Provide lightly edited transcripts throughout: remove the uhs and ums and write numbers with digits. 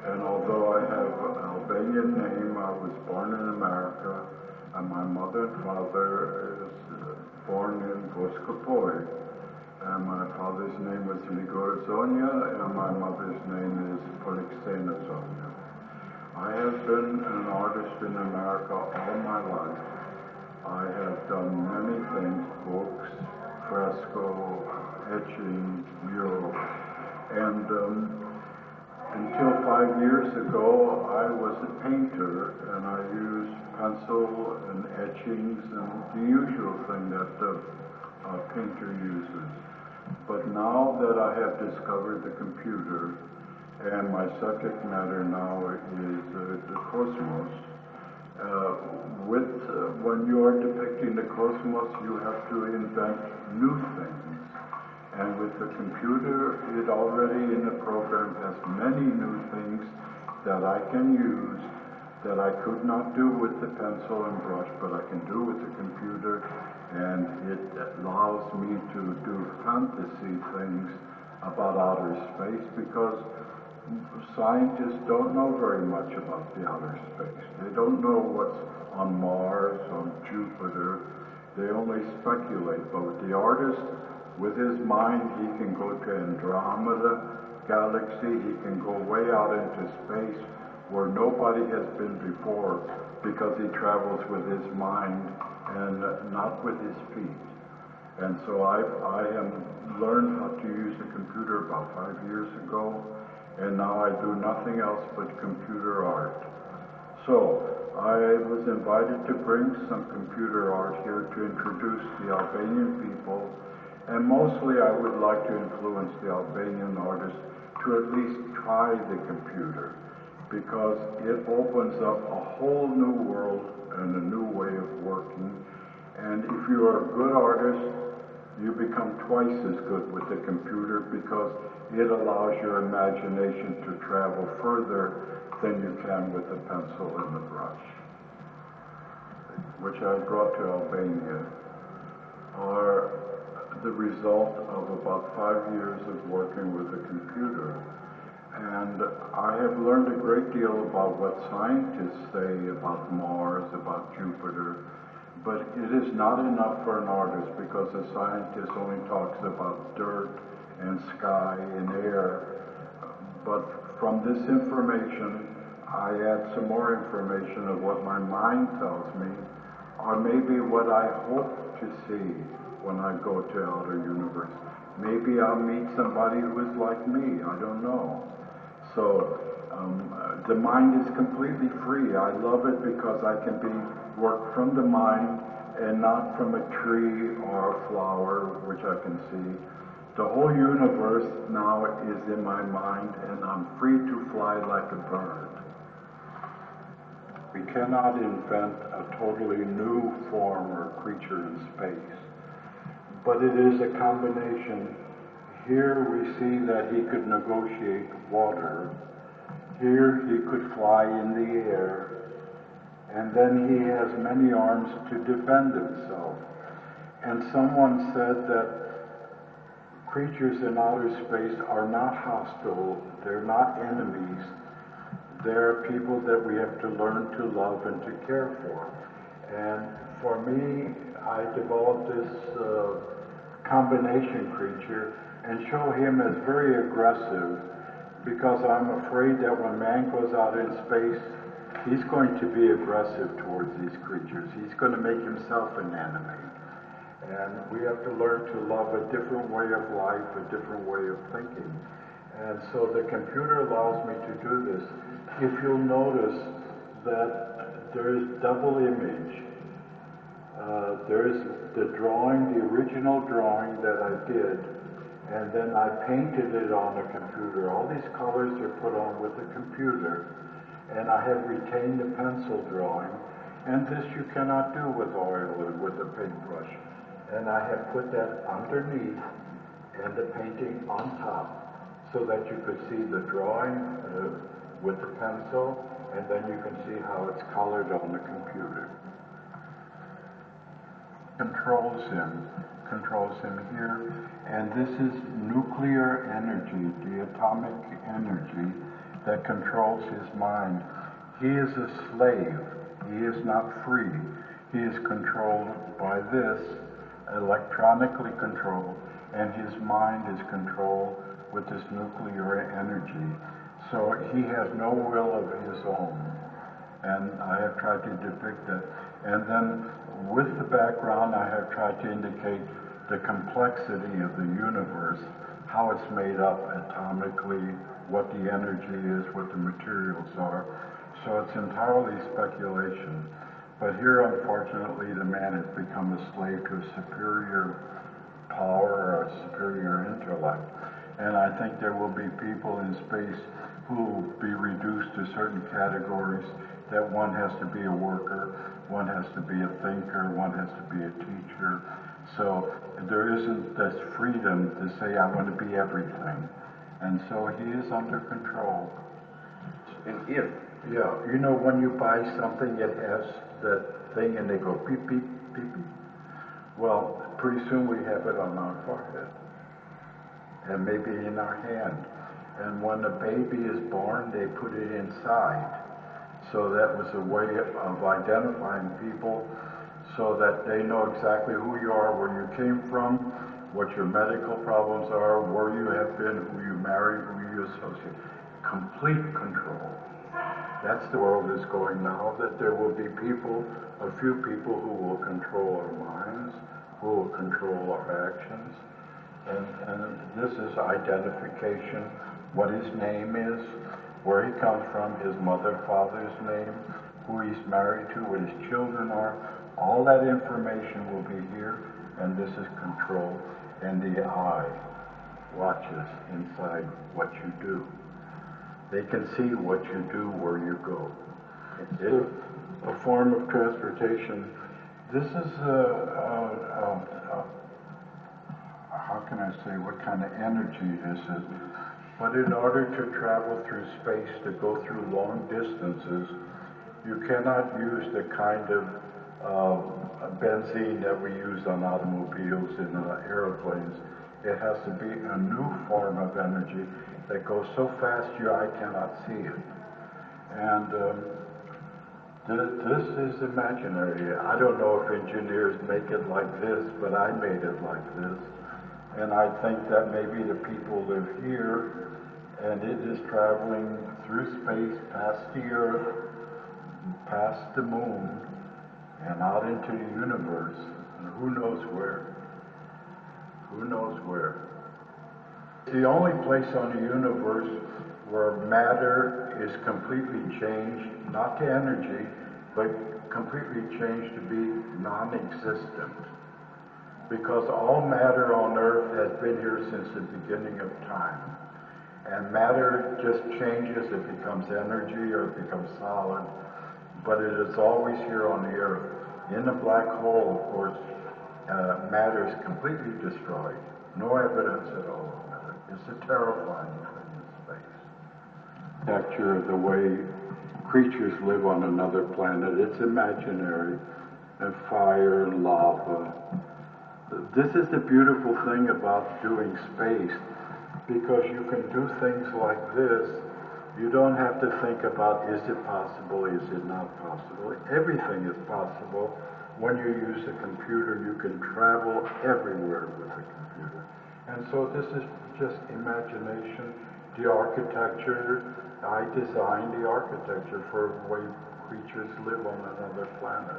And although I have an Albanian name, I was born in America, and my mother and father is born in Boskopoj. And my father's name was Dhimiter Zonja, and my mother's name is Zonja. I have been an artist in America all my life. I have done many things, books, fresco, etching, mural, and until 5 years ago, I was a painter, and I used pencil and etchings and the usual thing that a painter uses. But now that I have discovered the computer, and my subject matter now is the cosmos, when you are depicting the cosmos, you have to invent new things. And with the computer, it already in the program has many new things that I can use that I could not do with the pencil and brush, but I can do with the computer, and it allows me to do fantasy things about outer space, because scientists don't know very much about the outer space. They don't know what's on Mars, on Jupiter. They only speculate. But with the artist, with his mind, he can go to Andromeda galaxy. He can go way out into space where nobody has been before, because he travels with his mind and not with his feet. And so I have learned how to use a computer about 5 years ago, and now I do nothing else but computer art. So I was invited to bring some computer art here to introduce the Albanian people, and mostly I would like to influence the Albanian artists to at least try the computer, because it opens up a whole new world and a new way of working. And if you are a good artist, you become twice as good with the computer, because it allows your imagination to travel further than you can with the pencil and the brush, which I brought to Albania, are the result of about 5 years of working with the computer. And I have learned a great deal about what scientists say about Mars, about Jupiter, but it is not enough for an artist, because a scientist only talks about dirt and sky and air. But from this information, I add some more information of what my mind tells me, or maybe what I hope to see when I go to outer universe. Maybe I'll meet somebody who is like me. I don't know. So the mind is completely free. I love it because I can work from the mind and not from a tree or a flower, which I can see. The whole universe now is in my mind, and I'm free to fly like a bird. We cannot invent a totally new form or creature in space, but it is a combination. Here we see that he could negotiate water. Here he could fly in the air. And then he has many arms to defend himself. And someone said that creatures in outer space are not hostile. They're not enemies. They're people that we have to learn to love and to care for. And for me, I developed this combination creature and show him as very aggressive, because I'm afraid that when man goes out in space, he's going to be aggressive towards these creatures. He's going to make himself an enemy. And we have to learn to love a different way of life, a different way of thinking. And so the computer allows me to do this. If you'll notice that there is double image. There is the drawing, the original drawing that I did, and then I painted it on the computer. All these colors are put on with the computer, and I have retained the pencil drawing, and this you cannot do with oil or with a paintbrush. And I have put that underneath and the painting on top, so that you could see the drawing with the pencil, and then you can see how it's colored on the computer. Controls him here, and this is nuclear energy, the atomic energy, that controls his mind. He is a slave. He is not free. He is controlled by this, electronically controlled, and his mind is controlled with this nuclear energy. So he has no will of his own. And I have tried to depict that. And then with the background, I have tried to indicate the complexity of the universe, how it's made up atomically, what the energy is, what the materials are. So it's entirely speculation. But here, unfortunately, the man has become a slave to a superior power or a superior intellect. And I think there will be people in space who will be reduced to certain categories, that one has to be a worker, one has to be a thinker, one has to be a teacher. So there isn't this freedom to say, I want to be everything. And so he is under control. And if? Yeah, you know when you buy something, it has that thing and they go beep, beep, beep, beep. Well, pretty soon we have it on our forehead and maybe in our hand. And when a baby is born, they put it inside. So that was a way of identifying people so that they know exactly who you are, where you came from, what your medical problems are, where you have been, who you married, who you associate. Complete control. That's the world is going now, that there will be people, a few people who will control our minds, who will control our actions. And this is identification, what his name is, where he comes from, his mother, father's name, who he's married to, what his children are. All that information will be here, and this is control. And the eye watches inside what you do. They can see what you do, where you go. It's a form of transportation. This is how can I say what kind of energy this is? But in order to travel through space, to go through long distances, you cannot use the kind of benzene that we use on automobiles and airplanes. It has to be a new form of energy that goes so fast your eye cannot see it. And this is imaginary. I don't know if engineers make it like this, but I made it like this. And I think that maybe the people live here, and it is traveling through space, past the Earth, past the moon, and out into the universe. And who knows where? Who knows where? The only place on the universe where matter is completely changed, not to energy, but completely changed to be non-existent. Because all matter on Earth has been here since the beginning of time. And matter just changes, it becomes energy or it becomes solid, but it is always here on the Earth. In the black hole, of course, matter is completely destroyed. No evidence at all of matter. It's a terrifying thing in space. Picture of the way creatures live on another planet. It's imaginary. And fire and lava. This is the beautiful thing about doing space, because you can do things like this. You don't have to think about, is it possible, is it not possible? Everything is possible. When you use a computer, you can travel everywhere with a computer. And so this is just imagination. The architecture, I designed the architecture for the way creatures live on another planet.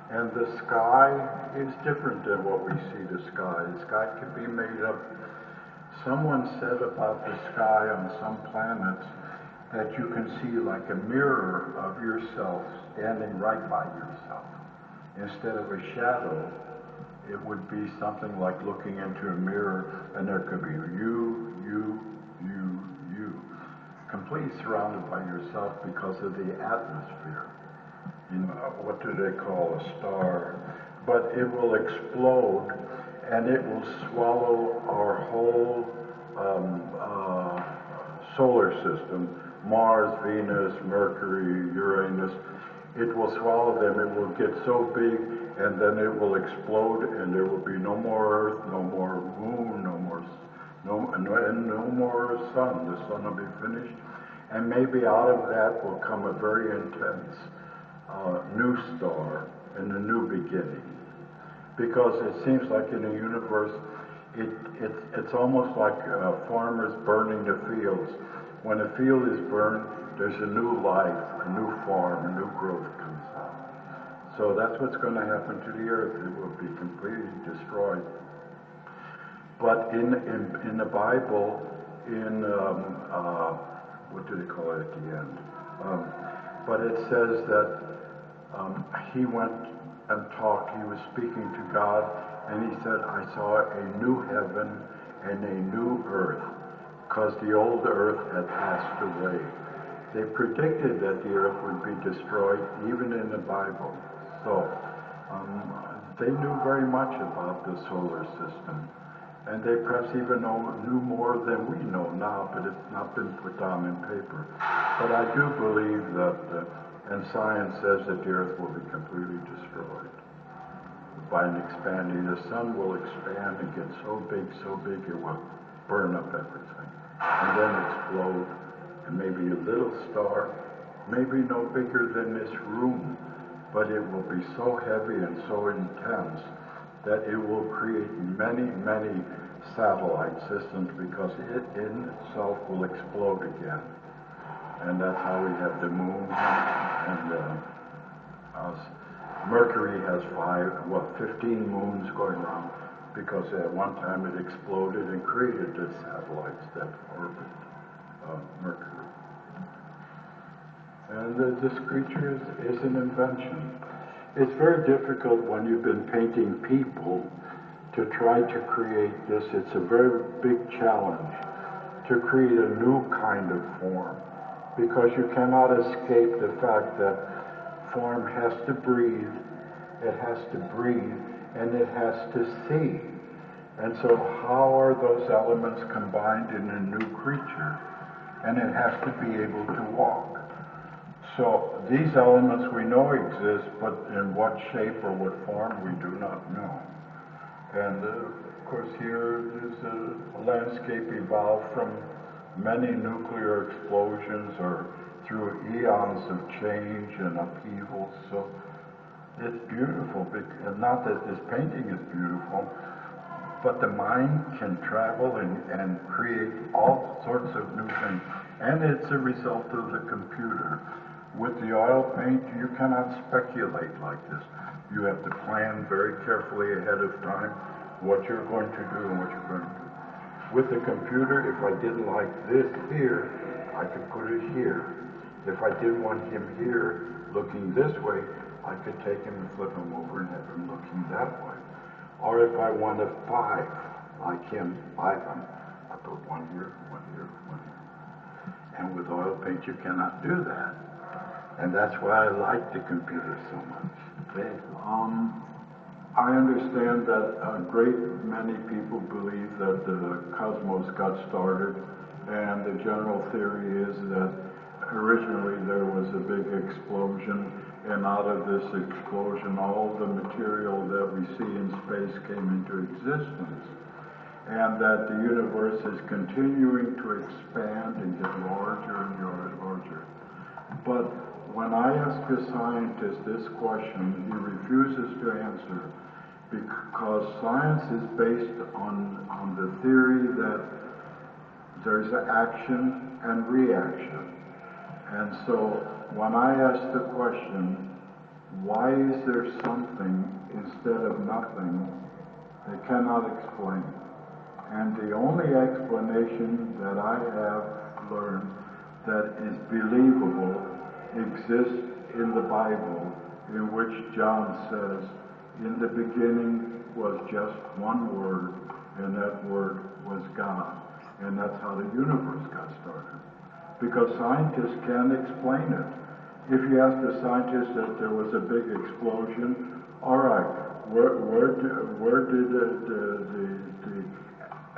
And the sky is different than what we see the sky. The sky can be made up. Someone said about the sky on some planets that you can see like a mirror of yourself standing right by yourself. Instead of a shadow, it would be something like looking into a mirror, and there could be you, completely surrounded by yourself because of the atmosphere. You know, what do they call a star? But it will explode, and it will swallow our whole solar system, Mars, Venus, Mercury, Uranus. It will swallow them. It will get so big, and then it will explode, and there will be no more Earth, no more moon, no more sun. The sun will be finished, And maybe out of that will come a very intense new star and a new beginning. Because it seems like in the universe, it's almost like farmers burning the fields. When a field is burned, there's a new life, a new farm, a new growth comes out. So that's what's going to happen to the earth. It will be completely destroyed. But in the Bible, in what do they call it at the end? But it says that he went and talked. He was speaking to God, and he said, "I saw a new heaven and a new earth, because the old earth had passed away." They predicted that the earth would be destroyed, even in the Bible. So they knew very much about the solar system. And they perhaps even knew more than we know now, but it's not been put down in paper. But I do believe that, and science says that the earth will be completely destroyed by an expanding. The sun will expand and get so big it will burn up everything. And then explode, and maybe a little star, maybe no bigger than this room, but it will be so heavy and so intense that it will create many, many satellite systems, because it in itself will explode again. And that's how we have the moon, and Mercury has 15 moons going around, because at one time it exploded and created the satellites that orbit Mercury. And this creature is an invention. It's very difficult when you've been painting people to try to create this. It's a very big challenge to create a new kind of form, because you cannot escape the fact that form has to breathe, it has to breathe, and it has to see. And so how are those elements combined in a new creature? And it has to be able to walk. So these elements we know exist, but in what shape or what form we do not know. And of course here is a landscape evolved from many nuclear explosions or through eons of change and upheaval. So it's beautiful, and not that this painting is beautiful, but the mind can travel and create all sorts of new things. And it's a result of the computer. With the oil paint, you cannot speculate like this. You have to plan very carefully ahead of time what you're going to do and what you're going to do. With the computer, if I didn't like this here, I could put it here. If I didn't want him here looking this way, I could take him and flip him over and have him looking that way. Or if I want a 5, like him, 5 him, I put one here, one here, one here. And with oil paint, you cannot do that. And that's why I like the computer so much. I understand that a great many people believe that the cosmos got started, and the general theory is that originally there was a big explosion, and out of this explosion all the material that we see in space came into existence, and that the universe is continuing to expand and get larger and larger. But when I ask a scientist this question, he refuses to answer, because science is based on the theory that there's action and reaction. And so when I ask the question, why is there something instead of nothing, they cannot explain. And the only explanation that I have learned that is believable exists in the Bible, in which John says, "In the beginning was just one word, and that word was God." And that's how the universe got started. Because scientists can't explain it. If you ask the scientists that there was a big explosion, all right, where did the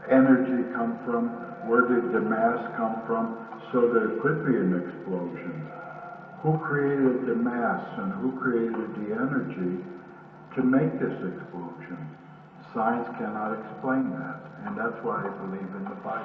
energy come from? Where did the mass come from? So there could be an explosion. Who created the mass and who created the energy to make this explosion? Science cannot explain that, and that's why I believe in the Bible.